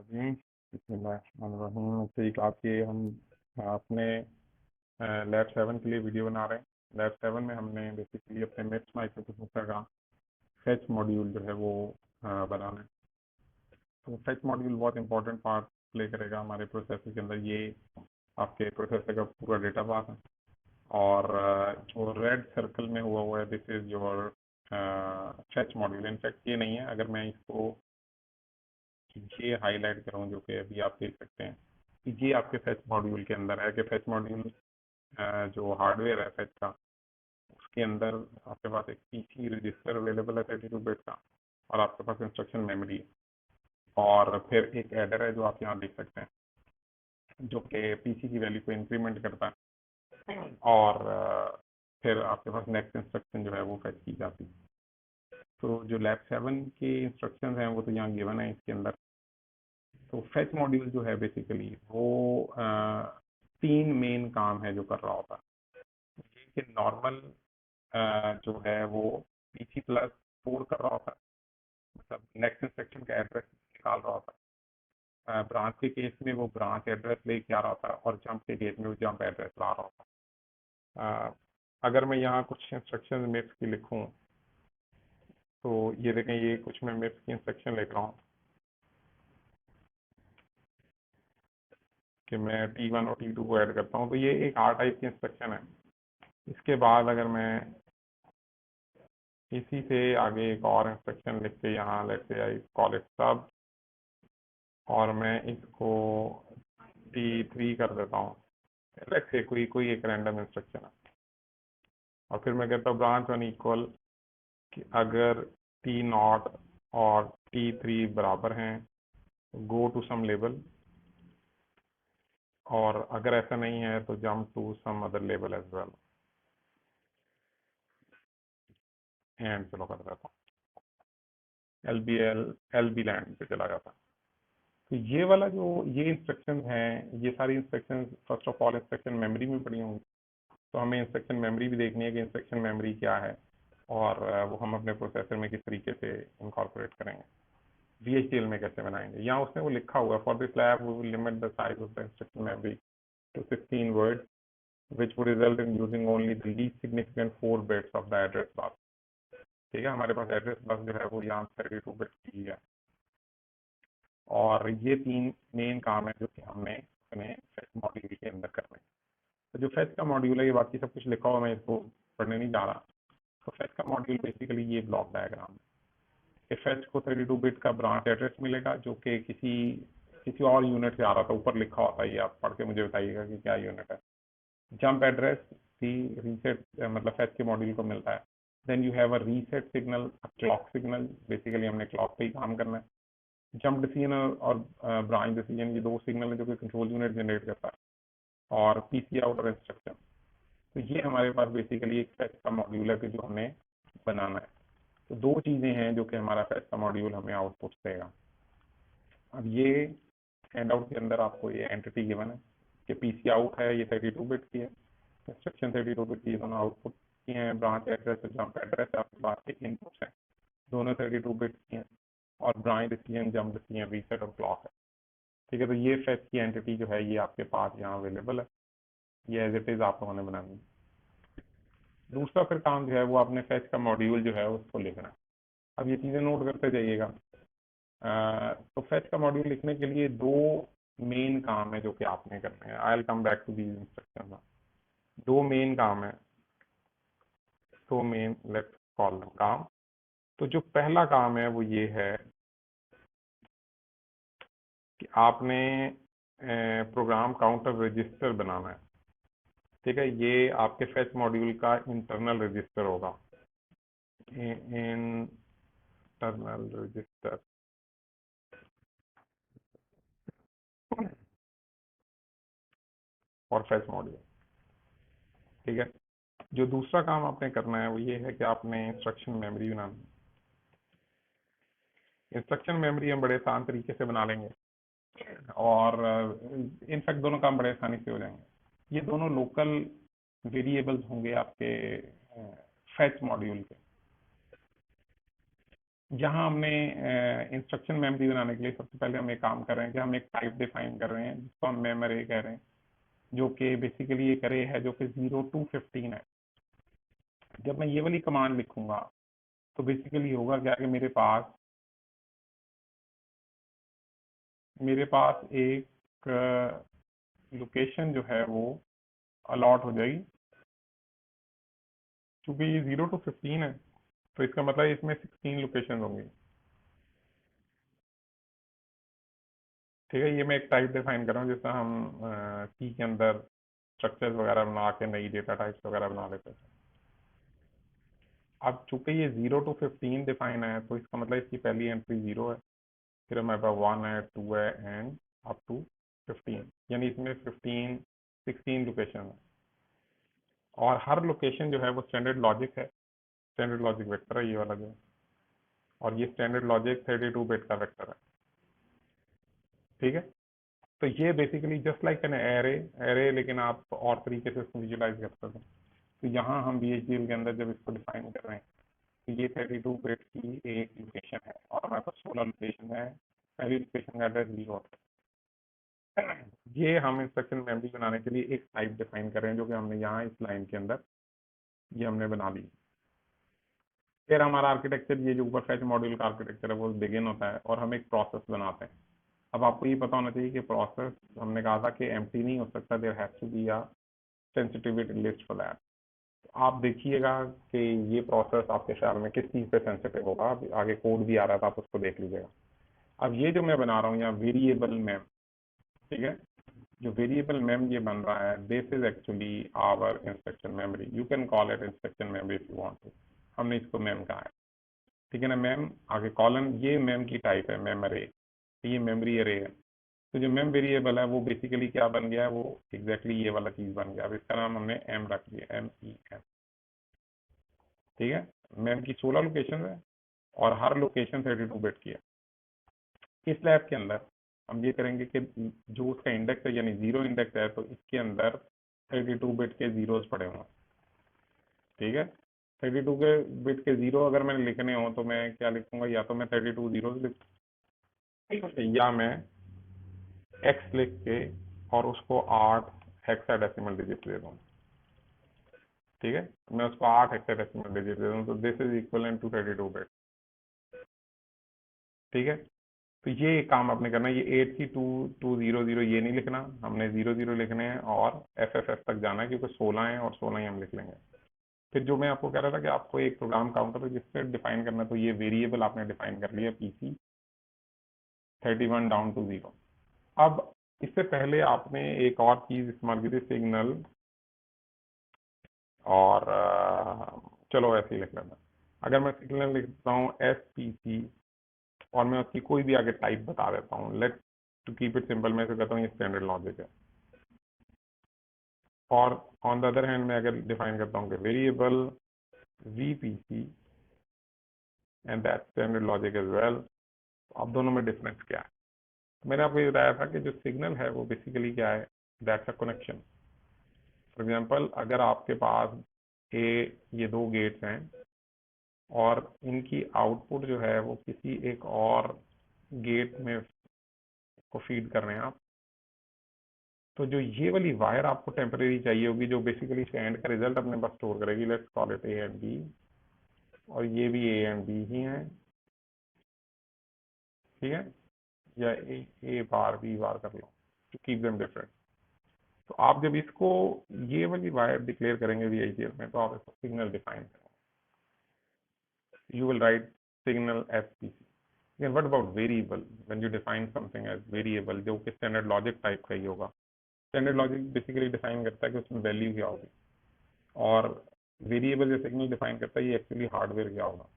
बिस्मिल्लाहिर्रहमानिर्रहीम। ठीक, आपके हम अपने लैब 7 के लिए वीडियो बना रहे हैं। लैब 7 में हमने बेसिकली अपने मिप्स माइक्रोप्रोसेसर का फेच मॉड्यूल जो है वो बनाना है। तो फेच मॉड्यूल बहुत इंपॉर्टेंट पार्ट प्ले करेगा हमारे प्रोसेसर के अंदर। ये आपके प्रोसेसर का पूरा डेटा पास है। और जो रेड सर्कल में हुआ है, this is your fetch module. In fact ये नहीं है, अगर मैं इसको ये हाईलाइट करूँ, जो कि अभी आप देख सकते हैं कि ये आपके फेच मॉड्यूल के अंदर है। कि फेच मॉड्यूल जो हार्डवेयर है फेच का, उसके अंदर आपके पास एक पीसी रजिस्टर अवेलेबल है 32 बिट का, और आपके पास इंस्ट्रक्शन मेमोरी है, और फिर एक एडर है जो आप यहाँ देख सकते हैं, जो कि पीसी की वैल्यू को इंक्रीमेंट करता है। और फिर आपके पास नेक्स्ट इंस्ट्रक्शन जो है वो फेच की जाती है। तो जो लैब 7 के इंस्ट्रक्शन हैं वो तो यहाँ गिवन है इसके अंदर। तो फेच मॉड्यूल जो है बेसिकली वो 3 मेन काम है जो कर रहा होता है। कि नॉर्मल जो है वो PC+4 कर रहा होता है, मतलब नेक्स्ट इंस्ट्रक्शन का एड्रेस निकाल रहा होता है। ब्रांच के केस में वो ब्रांच एड्रेस लेके आ रहा होता है, और जंप के केस में वो जंप एड्रेस ला रहा होता है। अगर मैं यहाँ कुछ इंस्ट्रक्शन मिप्स की लिखूँ, तो ये देखें, ये कुछ मैं मिप्स की इंस्ट्रक्शन लिख रहा हूँ कि मैं T1 और T2 को ऐड करता हूँ। तो ये एक R टाइप की इंस्ट्रक्शन है। इसके बाद अगर मैं इसी से आगे एक और इंस्ट्रक्शन लिख के यहाँ let's say I call it सब, और मैं इसको T3 कर देता हूँ। लेट्स से कोई कोई एक रैंडम इंस्ट्रक्शन है, और फिर मैं कहता हूँ ब्रांच 1 इक्वल कि अगर T0 और T3 बराबर हैं गो टू सम लेवल, और अगर ऐसा नहीं है तो jump to some other level as well. And चलो कर देता हूँ, LB लैंड पे चला जाता। तो ये वाला जो ये इंस्ट्रक्शन हैं, ये सारी instruction first of all instruction memory में पड़ी होंगी। तो हमें इंस्ट्रक्शन मेमोरी भी देखनी है कि इंस्ट्रक्शन मेमोरी क्या है, और वो हम अपने प्रोसेसर में किस तरीके से इनकॉर्पोरेट करेंगे, VHDL में कैसे बनाएंगे। यहाँ उसने वो लिखा हुआ, for this lab we will limit the size of the instruction memory to 16 word which would result in using only the least significant 4 bits of the address bus। ठीक है, हमारे पास एड्रेस बस जो है वो यहाँ 32 बिट की है। और ये 3 मेन काम है जो कि हमने अपने फेच मॉड्यूल के अंदर करने हैं। तो जो फेच का मॉड्यूल है, ये बाकी सब कुछ लिखा हुआ, मैं इसको पढ़ने नहीं जा रहा। तो फेच का मॉड्यूल बेसिकली ये ब्लॉक डायग्राम है कि फेच को 32 बिट का ब्रांच एड्रेस मिलेगा, जो कि किसी और यूनिट से आ रहा था, ऊपर लिखा होता है। ये आप पढ़ के मुझे बताइएगा कि क्या यूनिट है। जंप एड्रेस भी रीसेट मतलब फेच के मॉड्यूल को मिलता है। Then you have a reset signal, clock signal, basically हमने क्लॉक पे ही काम करना है। जंप डिसीजन और ब्रांच डिसीजन, ये 2 सिग्नल है जो कि कंट्रोल यूनिट जनरेट करता है, और पीसी आउट और इंस्ट्रक्शन। तो ये हमारे पास बेसिकली एक फेच का मॉड्यूल है कि जो हमें बनाना है। तो 2 चीज़ें हैं जो कि हमारा फेच का मॉड्यूल हमें आउटपुट देगा। अब ये हैंड आउट के अंदर आपको ये एंटिटी गिवन है कि पीसी आउट है, ये 32 बिट की है, इंस्ट्रक्शन 32 बिट की, दोनों आउटपुट की हैं। ब्रांच एड्रेस और जंप एड्रेस आपके पास के इनपुट्स हैं, दोनों 32 बिट की हैं, और branch decision, jump decision, reset और क्लॉक है। ठीक है, तो ये फेच की एंटिटी जो है ये आपके पास यहाँ अवेलेबल है। ये एज इट इज आप लोगों ने बनानी है। दूसरा फिर काम जो है वो आपने फेच का मॉड्यूल जो है उसको लिखना है। अब ये चीज़ें नोट करते जाइएगा। तो फेच का मॉड्यूल लिखने के लिए 2 मेन काम है जो कि आपने करने हैं। I will come back to these instruction. 2 मेन काम है, 2 मेन लेट्स कॉल देम काम। तो जो पहला काम है वो ये है कि आपने प्रोग्राम काउंटर रजिस्टर बनाना है। ठीक है, ये आपके फेच मॉड्यूल का इंटरनल रजिस्टर होगा, इंटरनल रजिस्टर। और फेच मॉड्यूल, ठीक है। जो दूसरा काम आपने करना है वो ये है कि आपने इंस्ट्रक्शन मेमोरी बनानी है। इंस्ट्रक्शन मेमोरी हम बड़े आसान तरीके से बना लेंगे, और इनफैक्ट दोनों काम बड़े आसानी से हो जाएंगे। ये दोनों लोकल वेरिएबल्स होंगे आपके फेच मॉड्यूल के। यहाँ हमने इंस्ट्रक्शन मेमोरी बनाने के लिए सबसे पहले हम एक काम कर रहे हैं कि हम एक टाइप डिफाइन कर रहे हैं जिसको हम मेम अरे कह रहे हैं, जो कि बेसिकली एक अरे है जो कि 0 to 15 है। जब मैं ये वाली कमांड लिखूंगा तो बेसिकली होगा क्या कि मेरे पास एक लोकेशन जो है वो अलॉट हो जाएगी। क्योंकि ये 0 to 15 है तो इसका मतलब इसमें 16 लोकेशन होंगी। ठीक है, ये मैं एक टाइप डिफाइन कर रहा हूँ जिससे हम की के अंदर स्ट्रक्चर्स वगैरह बना के नई डेटा टाइप्स वगैरह बना लेते हैं। अब चूंकि ये 0 to 15 डिफाइन है तो इसका मतलब इसकी पहली एंट्री 0 है, फिर हमारे पास 1 है, 2 है एंड अप टू 15, यानी इसमें 16 लोकेशन है। और हर लोकेशन जो है वो स्टैंडर्ड लॉजिक है, स्टैंडर्ड लॉजिक वेक्टर है ये वाला जो है, और ये स्टैंडर्ड लॉजिक 32 बिट का वेक्टर है। ठीक है, तो ये basically just like an array array, लेकिन आप और तरीके से इसको विजुलाइज कर सकते हैं। तो यहाँ हम VHDL के अंदर जब इसको डिफाइन कर रहे हैं तो ये 32 बिट की एक लोकेशन है और हमारे पास 16 लोकेशन है। पहली लोकेशन का एड्रेस 0 है। ये हम इंस्ट्रक्शन मेमोरी बनाने के लिए एक टाइप डिफाइन कर रहे हैं जो कि हमने यहाँ इस लाइन के अंदर ये हमने बना ली। फिर हमारा आर्किटेक्चर, ये जो ऊपर फैच मॉड्यूल का आर्किटेक्चर है वो बिगिन होता है और हम एक प्रोसेस बनाते हैं। अब आपको ये पता होना चाहिए कि प्रोसेस, हमने कहा था कि एम्प्टी नहीं हो सकता, there has to be a sensitivity list for that. आप देखिएगा कि ये प्रोसेस आपके ख्याल में किस चीज़ पे सेंसिटिव होगा, आगे कोड भी आ रहा था, आप उसको देख लीजिएगा। अब ये जो मैं बना रहा हूँ यहाँ वेरिएबल मेम, ठीक है, जो वेरिएबल मेम ये बन रहा है this is actually our instruction memory, you can call it instruction memory if you want to. हमने इसको मेम कहा है, ठीक है ना। मेम आगे कॉलन, ये मेम की टाइप है मेम अरे, ये मेमोरी अरे है। तो जो मेम वेरिएबल है वो बेसिकली क्या बन गया है, वो एग्जैक्टली ये वाला चीज बन गया। अब इसका नाम हमने एम रख दिया, MEM। ठीक है, मेम की 16 लोकेशन है और हर लोकेशन 32 बिट की है। इस लैब के अंदर हम ये करेंगे कि जो उसका इंडेक्स है यानी 0 इंडेक्स है तो इसके अंदर 32 बिट के जीरोस पड़े हुए। ठीक है, 32 के बिट के जीरो अगर मैंने लिखने हो तो मैं क्या लिखूंगा, या तो मैं 32 जीरोस लिख, या मैं एक्स लिख के और उसको 8 हेक्साडेसिमल डिजिट दे दूँ। ठीक है, मैं उसको 8 हेक्साडेसिमल डिजिट दे दूँ तो this is equal to 32 bit. ठीक है, तो ये काम आपने करना है, ये 8C2200 ये नहीं लिखना, हमने 00 लिखने हैं और FFF तक जाना है क्योंकि 16 है और 16 ही हम लिख लेंगे। फिर जो मैं आपको कह रहा था कि आपको एक प्रोग्राम काउंटर जिससे डिफाइन करना, तो ये वेरिएबल आपने डिफाइन कर लिया PC 31 डाउन टू 0। अब इससे पहले आपने एक और चीज इस्तेमाल की थी, सिग्नल, और चलो ऐसे ही लिख लेना। अगर मैं सिग्नल लिखता हूँ SPC और मैं उसकी कोई भी आगे टाइप बता देता हूँ, let to keep it simple मैं इसे कहता हूँ ये स्टैंडर्ड लॉजिक है। और ऑन द अदर हैंड मैं अगर डिफाइन करता हूँ कि variable VPC and that standard logic as well, अब दोनों में डिफरेंस क्या है। मैंने आपको ये बताया था कि जो सिग्नल है वो बेसिकली क्या है, that's a connection. For example अगर आपके पास ये दो गेट्स हैं और इनकी आउटपुट जो है वो किसी एक और गेट में को फीड कर रहे हैं आप, तो जो ये वाली वायर आपको टेम्परेरी चाहिए होगी जो बेसिकली इसके एंड का रिजल्ट अपने पास स्टोर करेगी, let's call it A and B, और ये भी A एंड B ही है। ठीक है, या A बार B बार कर लो टू कीप देम डिफरेंट। तो आप जब इसको ये वाली वायर डिक्लेयर करेंगे VHDL में तो आप इसको सिग्नल डिफाइन करेंगे, you will write signal SPC। Again, what about variable? When you define something as variable, जो कि स्टैंडर्ड लॉजिक टाइप का ही होगा। स्टैंडर्ड लॉजिक बेसिकली डिफाइन करता है कि उसमें वैल्यू क्या होगी, और वेरिएबल जो सिग्नल डिफाइन करता है ये एक्चुअली हार्डवेयर क्या होगा।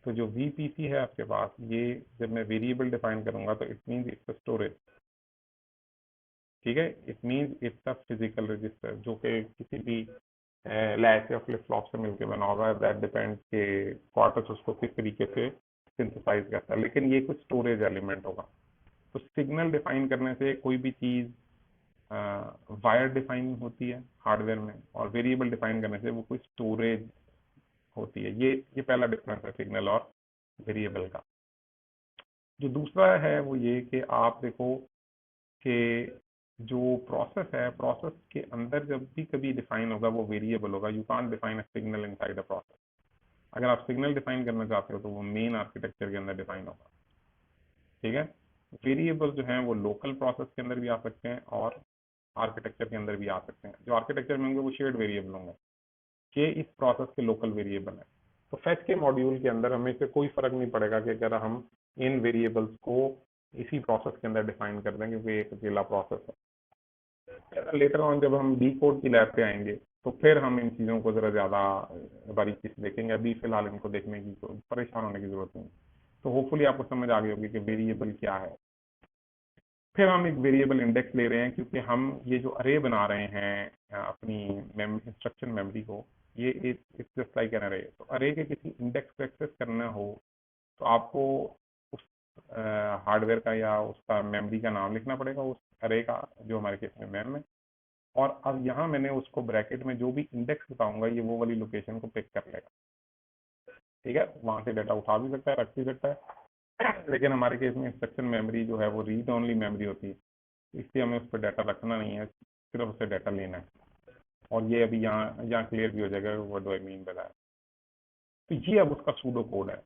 तो जो VPC है आपके पास, ये जब मैं वेरिएबल डिफाइन करूंगा तो इट मीन्स इट्स स्टोरेज। ठीक है, it means it's a physical register जो कि किसी भी लैच या फ्लिप फ्लॉप से मिलकर बना होगा, दैट डिपेंड के क्वार्टर्स उसको किस तरीके से सिंथेसाइज करता है, लेकिन ये कुछ स्टोरेज एलिमेंट होगा। तो सिग्नल डिफाइन करने से कोई भी चीज वायर डिफाइन होती है हार्डवेयर में, और वेरिएबल डिफाइन करने से वो कोई स्टोरेज होती है। ये पहला डिफरेंस है सिग्नल और वेरिएबल का। जो दूसरा है वो ये कि आप देखो कि जो प्रोसेस है, प्रोसेस के अंदर जब भी कभी डिफाइन होगा वो वेरिएबल होगा। You can't define a signal inside a process. अगर आप सिग्नल डिफाइन करना चाहते हो तो वो मेन आर्किटेक्चर के अंदर डिफाइन होगा, ठीक है। वेरिएबल जो हैं वो लोकल प्रोसेस के अंदर भी आ सकते हैं और आर्किटेक्चर के अंदर भी आ सकते हैं। जो आर्किटेक्चर में होंगे वो शेयर्ड वेरिएबल होंगे कि इस प्रोसेस के लोकल वेरिएबल है। तो फेच के मॉड्यूल के अंदर हमें से कोई फर्क नहीं पड़ेगा कि अगर हम इन वेरिएबल्स को इसी प्रोसेस के अंदर डिफाइन कर दें, क्योंकि एक अकेला प्रोसेस है। लेटर ऑन जब हम डी कोड की लैब पे आएंगे तो फिर हम इन चीज़ों को ज़रा ज़्यादा बारीकी से देखेंगे। अभी फिलहाल इनको देखने की परेशान होने की ज़रूरत नहीं। तो होपफुली आपको समझ आ गई होगी कि वेरिएबल क्या है। फिर हम एक वेरिएबल इंडेक्स ले रहे हैं क्योंकि हम ये जो अरे बना रहे हैं अपनी इंस्ट्रक्शन मेमोरी को, ये इट्स जस्ट लाइक एन अरे। तो अरे के किसी इंडेक्स को एक्सेस करना हो तो आपको उस हार्डवेयर का या उसका मेमोरी का नाम लिखना पड़ेगा, उस अरे का जो हमारे केस में मैम है। और अब यहाँ मैंने उसको ब्रैकेट में जो भी इंडेक्स बताऊंगा ये वो वाली लोकेशन को पिक कर लेगा, ठीक है। वहां से डाटा उठा भी सकता है, रख भी सकता है, लेकिन हमारे केस में इंस्ट्रक्शन मेमोरी जो है वो रीड ओनली मेमोरी होती है, इसलिए हमें उस पर डाटा रखना नहीं है, सिर्फ उससे डाटा लेना है। और ये अभी यहाँ यहाँ क्लियर भी हो जाएगा what do I mean by that. तो ये अब उसका सूडो कोड है।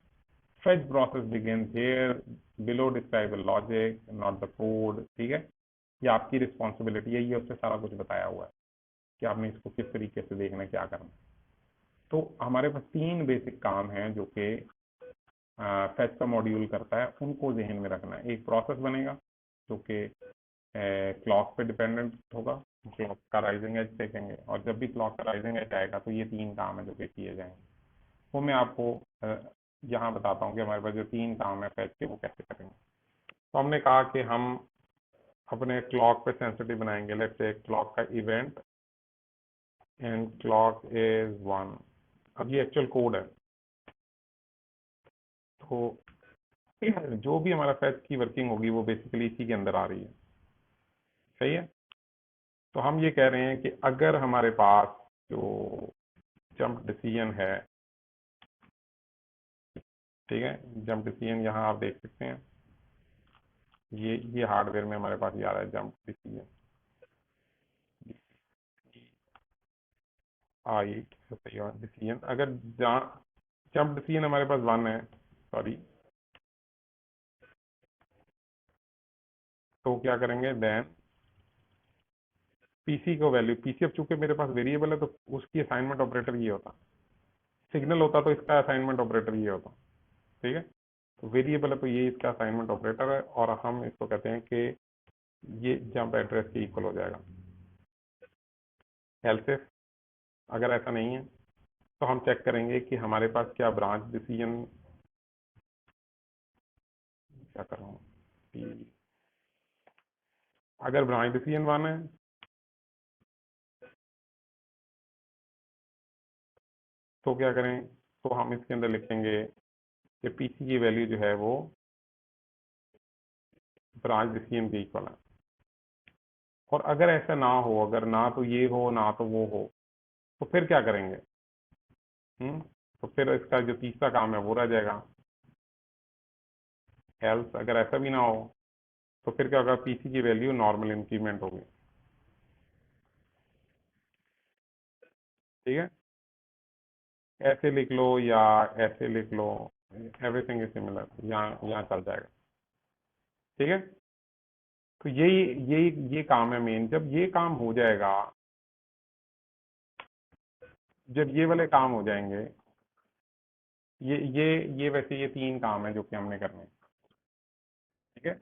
Fetch process begins here, below describe logic not the code, ठीक है। ये आपकी रिस्पॉन्सिबिलिटी है, ये उससे सारा कुछ बताया हुआ है कि आपने इसको किस तरीके से देखना है, क्या करना है। तो हमारे पास 3 बेसिक काम हैं जो कि फेच का मॉड्यूल करता है, उनको जहन में रखना है। एक प्रोसेस बनेगा जो कि क्लॉक पे डिपेंडेंट होगा, क्लॉक का राइजिंग एज देखेंगे, और जब भी क्लॉक का राइजिंग एज आएगा तो ये 3 काम है जो कि किए जाएंगे। वो मैं आपको यहाँ बताता हूँ कि हमारे पास जो 3 काम है फेच के वो कैसे करेंगे। तो हमने कहा कि हम अपने क्लॉक पे सेंसिटिव बनाएंगे। लेट्स से क्लॉक का इवेंट एंड क्लॉक इज 1। अब ये एक्चुअल कोड है। तो जो भी हमारा फेच की वर्किंग होगी वो बेसिकली इसी के अंदर आ रही है, सही है। तो हम ये कह रहे हैं कि अगर हमारे पास जो जंप डिसीजन है, ठीक है, जंप डिसीजन यहाँ आप देख सकते हैं, ये हार्डवेयर में हमारे पास ये आ रहा है जंप डिसीजन आई डिसीजन। अगर जंप डिसीजन हमारे पास 1 है, सॉरी, तो क्या करेंगे देन पीसी को वैल्यू, पीसी अब चूंकि मेरे पास वेरिएबल है तो उसकी असाइनमेंट ऑपरेटर ये होता, सिग्नल होता तो इसका असाइनमेंट ऑपरेटर ये होता, ठीक है। तो वेरिएबल है तो ये इसका असाइनमेंट ऑपरेटर है, और हम इसको कहते हैं कि ये जंप एड्रेस के इक्वल हो जाएगा। एल्स इफ अगर ऐसा नहीं है तो हम चेक करेंगे कि हमारे पास क्या ब्रांच डिसीजन, क्या करूँ, अगर ब्रांच डिसीजन 1 है तो क्या करें, तो हम इसके अंदर लिखेंगे कि पीसी की वैल्यू जो है वो ब्रांच डिसीजन के इक्वल है। और अगर ऐसा ना हो, अगर ना तो ये हो ना तो वो हो, तो फिर क्या करेंगे, तो फिर इसका जो तीसरा काम है वो रह जाएगा। एल्स अगर ऐसा भी ना हो तो फिर क्या होगा, पीसी की वैल्यू नॉर्मल इंक्रीमेंट होगी, ठीक है। ऐसे लिख लो या ऐसे लिख लो, एवरीथिंग इज सिमिलर, यहाँ यहाँ चल जाएगा, ठीक है। तो ये काम है मेन। जब ये काम हो जाएगा, जब ये वाले काम हो जाएंगे, ये वैसे ये 3 काम है जो कि हमने करने हैं, ठीक है।